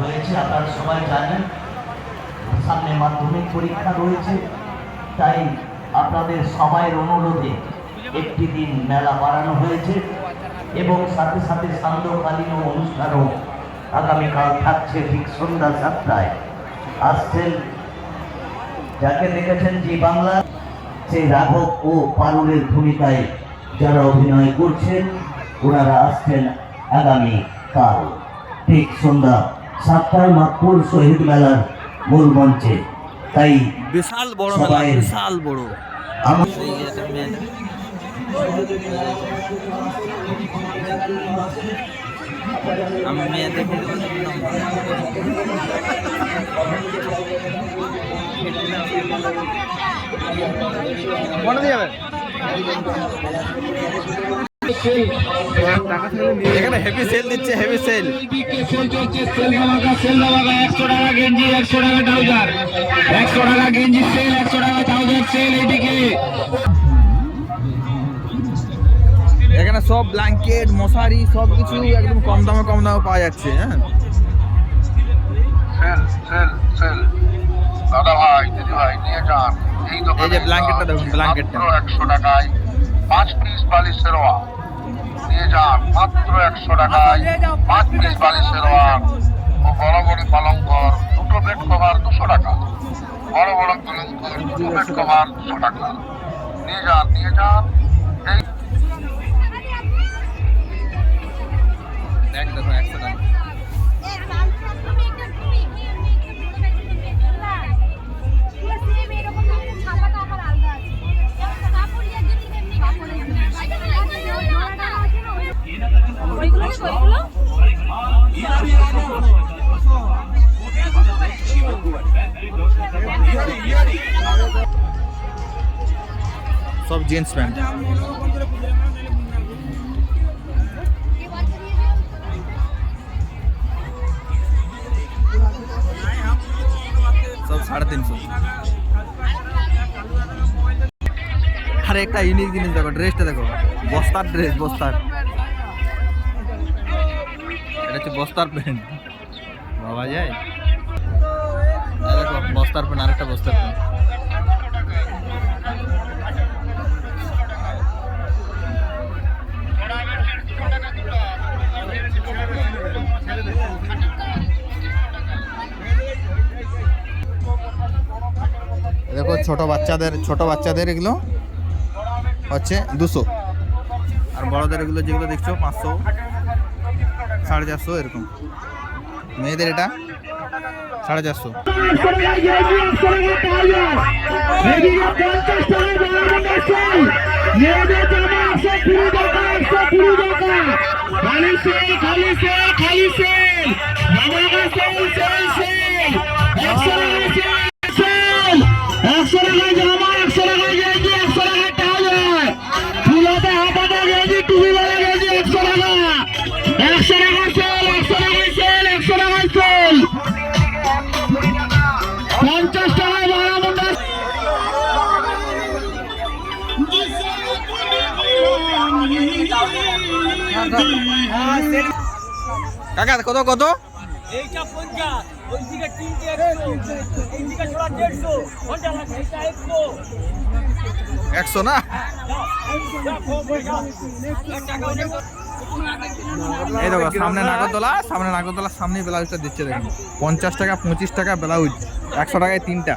হয়েছে আপনারা সবাই জানেন, সামনে মাধ্যমিক পরীক্ষা রয়েছে, তাই আপনাদের সবাই অনুরোধে একটি দিন মেলা বাড়ানো হয়েছে এবং সাথে সাথে সান্ধ্যকালীন অনুষ্ঠানও আগামীকাল থাকছে ঠিক সন্ধ্যা 7টায়। আসছেন যাকে দেখেছেন জি বাংলা, সেই রাঘব ও পারুলের ভূমিকায় যারা অভিনয় করছেন ওনারা আসছেন আগামীকাল ঠিক সন্ধ্যা 7টায় মাতপুর শহীদ মেলার মূল মঞ্চে। তাই বিশাল বড় মেলা, বিশাল বড়। আমি মেয়ে দেখে মনে দিয়ে যাবে এখানে হেভি সেল দিচ্ছে, হেভি সেল। সেল চলছে, সেল ধামাকা, সেল ধামাকা। 100 টাকা গেঞ্জি, 100 টাকা ট্রাউজার, 100 টাকা গেঞ্জি সেল, 100 টাকা ট্রাউজার সেল। এইদিকে এখানে সব ব্ল্যাঙ্কেট, মশারি সব কিছু একদম কম দামে পাওয়া যাচ্ছে। হ্যাঁ, সেল সেল দাদা ভাই দিদি ভাই নিয়ে যান। এই যে ব্ল্যাঙ্কেটটা দেখুন, ব্ল্যাঙ্কেটটা 100 টাকায় 5 পিস বালিশের ওয়া নিয়ে যান। মাত্র 100 টাকায় 5 পিস বালিশের ওয়া ও বড় বড় পালঙ্কর, দুটো বেড কভার 200 টাকা। বড় বড় পালঙ্কর, দুটো বেড কভার 200 টাকা। নিয়ে যান, নিয়ে যান। এই দেখ দেখো 100 টাকা। সব জিন্স প্যান্ট। সব 350। আরে একটা ইউনিক জিনিস দেখো, ড্রেসটা দেখো, বস্তার ড্রেস, বস্তার। এটা হচ্ছে বস্তার প্যান্ট, বাবা যায়। দেখো বস্তার প্যান্ট, আরেকটা বস্তার প্যান্ট। দেখো ছোট বাচ্চাদের এগুলো হচ্ছে 200, আর বড়দের এগুলো যেগুলো দেখছো 500, 450 এরকম। মেয়েদের এটা 450। কাকা কত কত? এইটা 50, ওই দিকে 300, এই দিকে ছোড়া 150, কোনটা লাগবে? এটা 100 না? এই দেখো সামনে নাগরদোলার সামনে ব্লাউজটা দিচ্ছে দেখুন, 50 টাকা 25 টাকা ব্লাউজ, 100 টাকায় 3টা।